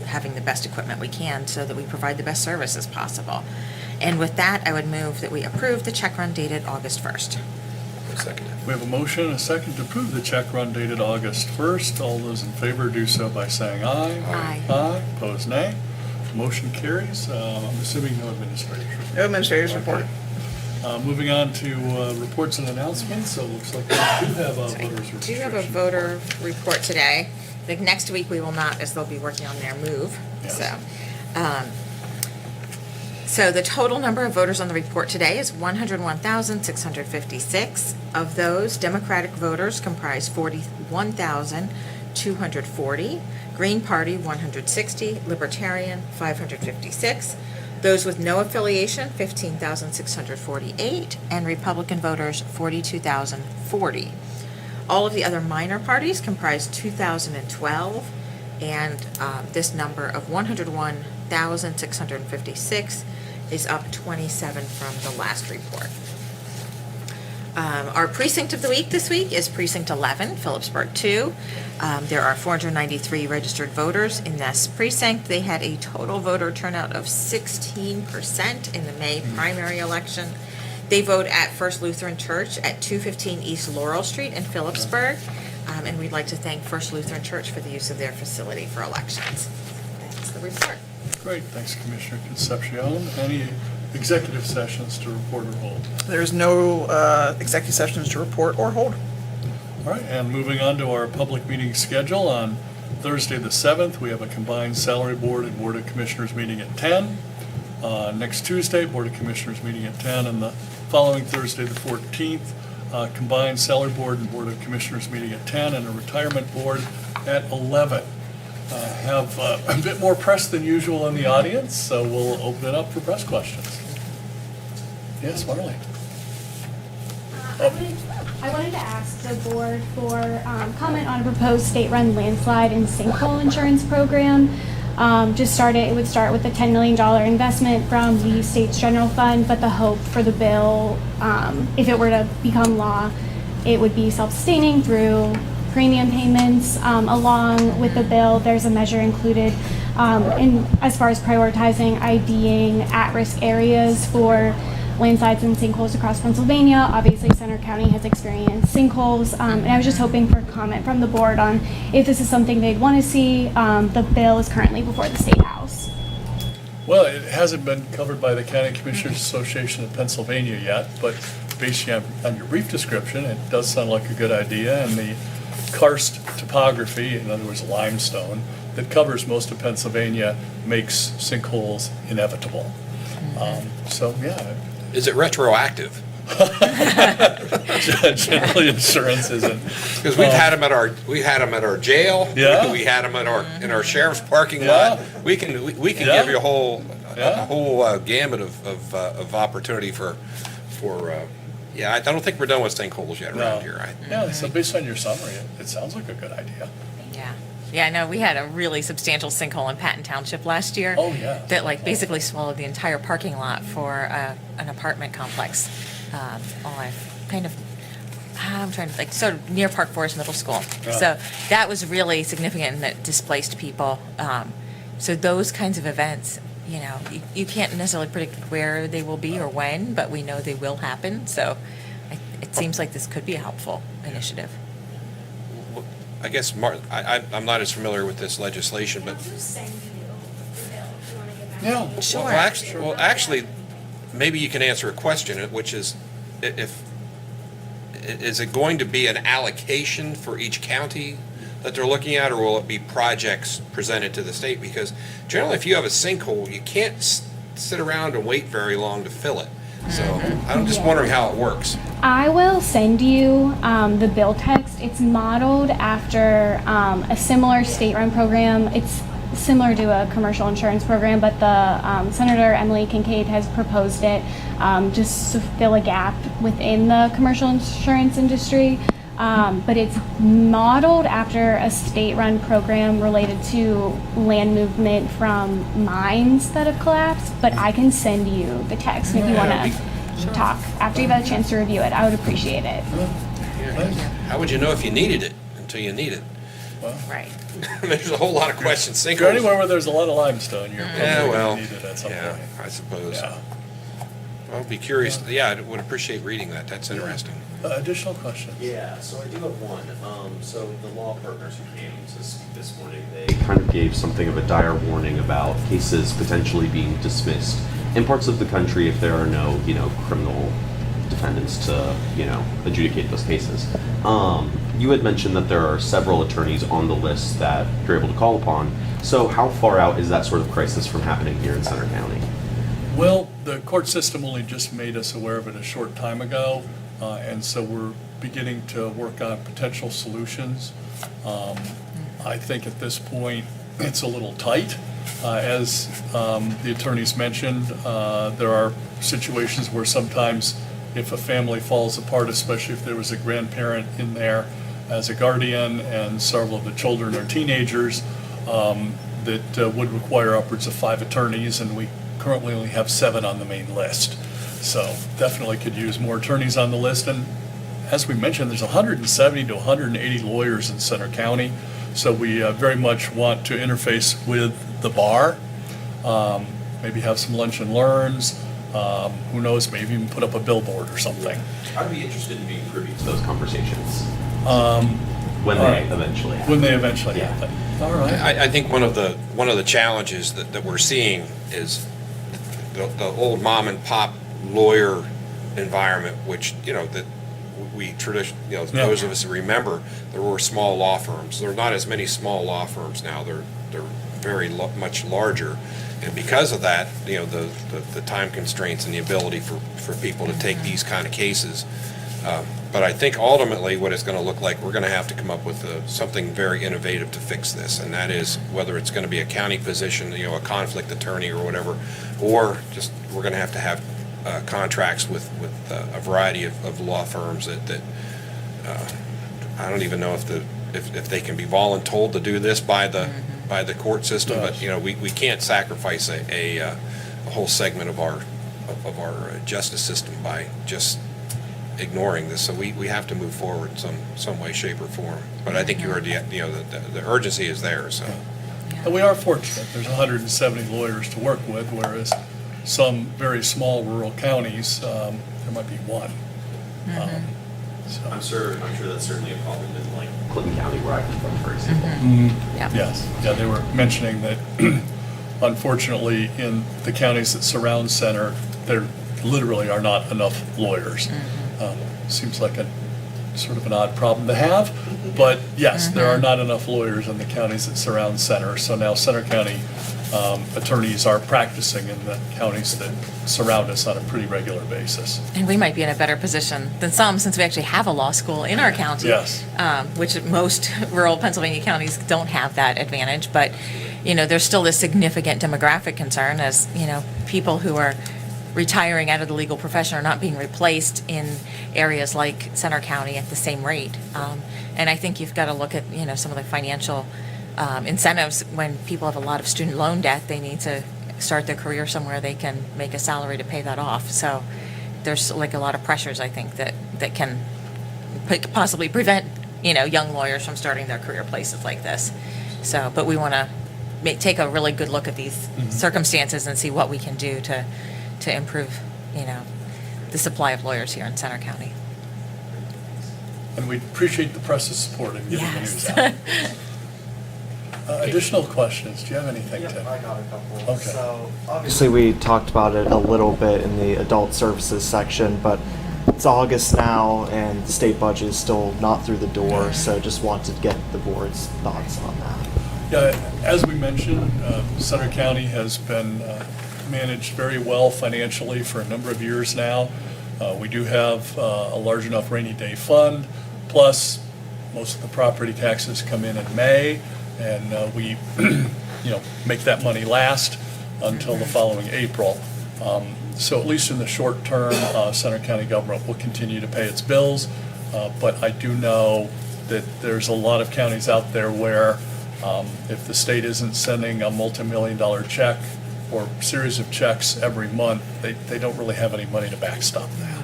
having the best equipment we can so that we provide the best services possible. And with that, I would move that we approve the check run dated August 1st. Second. We have a motion and a second to approve the check run dated August 1st. All those in favor do so by saying aye. Aye. Aye, opposed nay. Motion carries. I'm assuming no administrators report. No administrators report. Okay. Moving on to reports and announcements, so it looks like we do have a voters registration. Do you have a voter report today? Like next week, we will not, as they'll be working on their move, Yes. So the total number of voters on the report today is 101,656. Of those, Democratic voters comprise 41,240, Green Party 160, Libertarian 556, those with no affiliation 15,648, and Republican voters 42,040. All of the other minor parties comprise 2,012, and this number of 101,656 is up 27 from the last report. Our precinct of the week this week is Precinct 11, Phillipsburg 2. There are 493 registered voters in this precinct. They had a total voter turnout of 16% in the May primary election. They vote at First Lutheran Church at 215 East Laurel Street in Phillipsburg. And we'd like to thank First Lutheran Church for the use of their facility for elections. That's the report. Great, thanks Commissioner Concepcion. Any executive sessions to report or hold? There's no executive sessions to report or hold. All right, and moving on to our public meeting schedule, on Thursday the 7th, we have a combined salary board and board of commissioners meeting at 10. Next Tuesday, board of commissioners meeting at 10, and the following Thursday the 14th, combined salary board and board of commissioners meeting at 10, and a retirement board at 11. Have a bit more press than usual in the audience, so we'll open it up for press questions. Yes, Marley? I wanted to ask the board for comment on a proposed state-run landslide and sinkhole insurance program. It would start with a $10 million investment from the state's general fund, but the hope for the bill, if it were to become law, it would be self-sustaining through premium payments. Along with the bill, there's a measure included as far as prioritizing IDing at-risk areas for landslides and sinkholes across Pennsylvania. Obviously, Center County has experienced sinkholes, and I was just hoping for a comment from the board on if this is something they'd want to see. The bill is currently before the State House. Well, it hasn't been covered by the County Commissioners Association of Pennsylvania yet, but based on your brief description, it does sound like a good idea, and the karst topography, in other words limestone, that covers most of Pennsylvania makes sinkholes inevitable. So, yeah. Is it retroactive? Generally, insurance isn't. Because we've had them at our jail. Yeah. We had them in our sheriff's parking Yeah. lot. We can Yeah. give you a whole Yeah. gamut of opportunity for yeah. I don't think we're done with sinkholes yet around here. Yeah, so based on your summary, it sounds like a good idea. Yeah. Yeah, no, we had a really substantial sinkhole in Patton Township last year. Oh, yeah. That basically swallowed the entire parking lot for an apartment complex. I'm trying to sort of near Park Forest Middle School. Yeah. So that was really significant, and that displaced people. So those kinds of events, you can't necessarily predict where they will be or when, but we know they will happen. So it seems like this could be a helpful initiative. I guess I'm not as familiar with this legislation, but Yeah. Sure. well, actually, maybe you can answer a question, which is, is it going to be an allocation for each county that they're looking at, or will it be projects presented to the state? Because generally, if you have a sinkhole, you can't sit around and wait very long to fill it. So I'm just wondering how it works. I will send you the bill text. It's modeled after a similar state-run program. It's similar to a commercial insurance program, but the Senator Emily Kincaid has proposed it just to fill a gap within the commercial insurance industry. But it's modeled after a state-run program related to land movement from mines that have collapsed. But I can send you the text if you want to talk after you've had a chance to review it. I would appreciate it. How would you know if you needed it until you need it? Right. There's a whole lot of questions. If you're Sinkholes. anywhere where there's a lot of limestone, you're Yeah, probably well, going to need it at some yeah, point. I suppose. Yeah. I'll be curious. Yeah, I would appreciate reading that. That's interesting. Additional questions? Yeah, so I do have one. So the law partners who came this morning, they kind of gave something of a dire warning about cases potentially being dismissed in parts of the country, if there are no, criminal defendants to, adjudicate those cases, you had mentioned that there are several attorneys on the list that you're able to call upon. So how far out is that sort of crisis from happening here in Center County? Well, the court system only just made us aware of it a short time ago, and so we're beginning to work on potential solutions. I think at this point, it's a little tight. As the attorneys mentioned, there are situations where sometimes if a family falls apart, especially if there was a grandparent in there as a guardian and several of the children are teenagers, that would require upwards of 5 attorneys, and we currently only have 7 on the main list. So definitely could use more attorneys on the list. And as we mentioned, there's 170 to 180 lawyers in Center County. So we very much want to interface with the bar, maybe have some lunch and learns, who knows, maybe even put up a billboard or something. I'd be interested in being privy to those conversations. When all they right. eventually happen. When they eventually Yeah. happen. All right. I think one of the challenges that we're seeing is the old mom and pop lawyer environment, which, that we those of us who remember, there were small law firms. There are not as many small law firms now. They're very much larger. And because of that, the time constraints and the ability for people to take these kind of cases. But I think ultimately what it's going to look like, we're going to have to come up with something very innovative to fix this. And that is whether it's going to be a county position, a conflict attorney or whatever, or just we're going to have contracts with a variety of law firms that I don't even know if they can be voluntold to do this by the court system, but we can't sacrifice a whole segment of our justice system by just ignoring this. So we have to move forward in some way, shape, or form. But I think you heard the urgency is there. So. And we are fortunate. There's 170 lawyers to work with, whereas some very small rural counties, there might be 1. I'm sure that's certainly a problem in like Clinton County where I come from, for example. Yeah. Yes, yeah, they were mentioning that unfortunately in the counties that surround Center, there literally are not enough lawyers. Seems like a sort of an odd problem to have, but yes, there are not enough lawyers in the counties that surround Center. So now Center County attorneys are practicing in the counties that surround us on a pretty regular basis. And we might be in a better position than some, since we actually have a law school in our county. Yes. Which most rural Pennsylvania counties don't have that advantage. But, there's still a significant demographic concern as, people who are retiring out of the legal profession are not being replaced in areas like Center County at the same rate. And I think you've got to look at, some of the financial incentives. When people have a lot of student loan debt, they need to start their career somewhere they can make a salary to pay that off. So there's like a lot of pressures, I think, that can possibly prevent, young lawyers from starting their career places like this. So, but we want to take a really good look at these circumstances and see what we can do to improve, the supply of lawyers here in Center County. And we appreciate the press's support in getting the news Yes. out. Additional questions? Do you have anything, Tim? I got a couple. Okay. So obviously we talked about it a little bit in the adult services section, but it's August now and the state budget is still not through the door, so just wanted to get the board's thoughts on that. Yeah, as we mentioned, Center County has been managed very well financially for a number of years now. We do have a large enough rainy day fund, plus most of the property taxes come in May, and we make that money last until the following April. So at least in the short term, Center County government will continue to pay its bills, but I do know that there's a lot of counties out there where if the state isn't sending a multi-million-dollar check or series of checks every month, they don't really have any money to backstop that.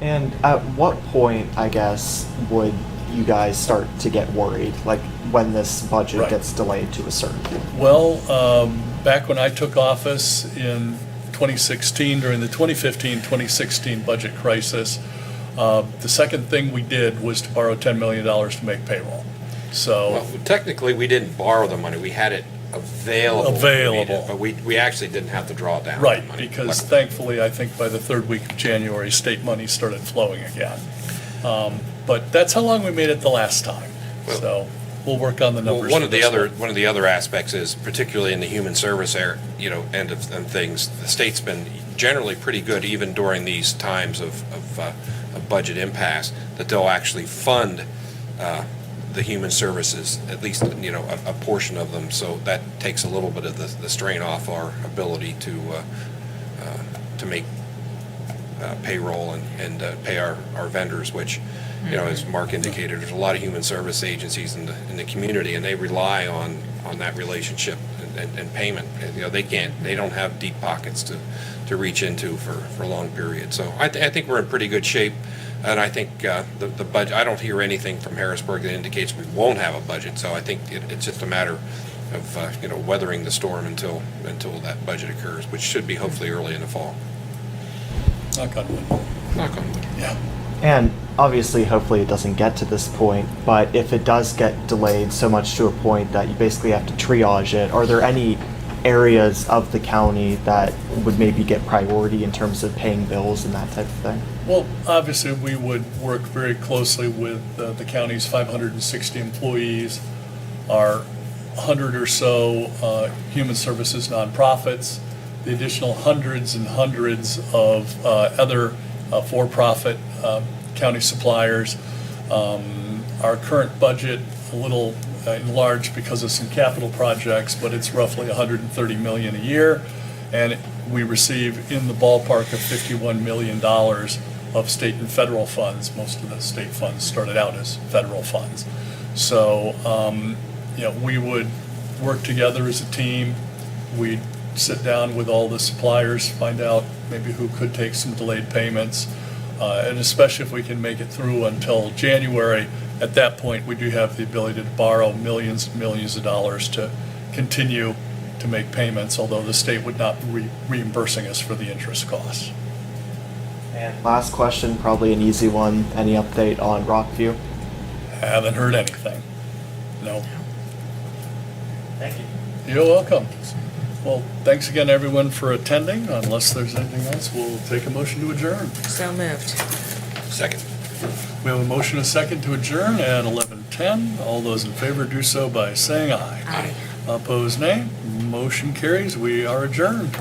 And at what point, I guess, would you guys start to get worried, like when this budget Right. gets delayed to a certain point? Well, back when I took office in 2016, during the 2015-2016 budget crisis, the second thing we did was to borrow $10 million to make payroll. So, Well, technically, we didn't borrow the money. We had it available. if we needed it, Available. But we actually didn't have to draw down. Right, that money. because thankfully, I think by the third week of January, state money started flowing again. But that's how long we made it the last time. So we'll work on the Well, numbers. one for of the this other, one. one of the other aspects is, particularly in the human service end of things, the state's been generally pretty good, even during these times of budget impasse, that they'll actually fund the human services, at least, a portion of them. So that takes a little bit of the strain off our ability to make payroll and pay our vendors, which, as Mark indicated, there's a lot of human service agencies in the community, and they rely on that relationship and payment. And, they don't have deep pockets to reach into for a long period. So I think we're in pretty good shape. And I think the budget, I don't hear anything from Harrisburg that indicates we won't have a budget. So I think it's just a matter of, weathering the storm until that budget occurs, which should be hopefully early in the fall. Knock on wood. Knock on wood. Yeah. And obviously, hopefully it doesn't get to this point, but if it does get delayed so much to a point that you basically have to triage it, are there any areas of the county that would maybe get priority in terms of paying bills and that type of thing? Well, obviously, we would work very closely with the county's 560 employees, our 100 or so human services nonprofits, the additional hundreds and hundreds of other for-profit county suppliers. Our current budget, a little enlarged because of some capital projects, but it's roughly $130 million a year, and we receive in the ballpark of $51 million of state and federal funds. Most of the state funds started out as federal funds. So, we would work together as a team. We'd sit down with all the suppliers, find out maybe who could take some delayed payments, and especially if we can make it through until January. At that point, we do have the ability to borrow millions and millions of dollars to continue to make payments, although the state would not be reimbursing us for the interest costs. And last question, probably an easy one. Any update on Rockview? Haven't heard anything. No. Thank you. You're welcome. Well, thanks again, everyone, for attending. Unless there's anything else, we'll take a motion to adjourn. So moved. Second. We have a motion, a second to adjourn at 11:10. All those in favor do so by saying aye. Aye. Opposed, nay. Motion carries. We are adjourned.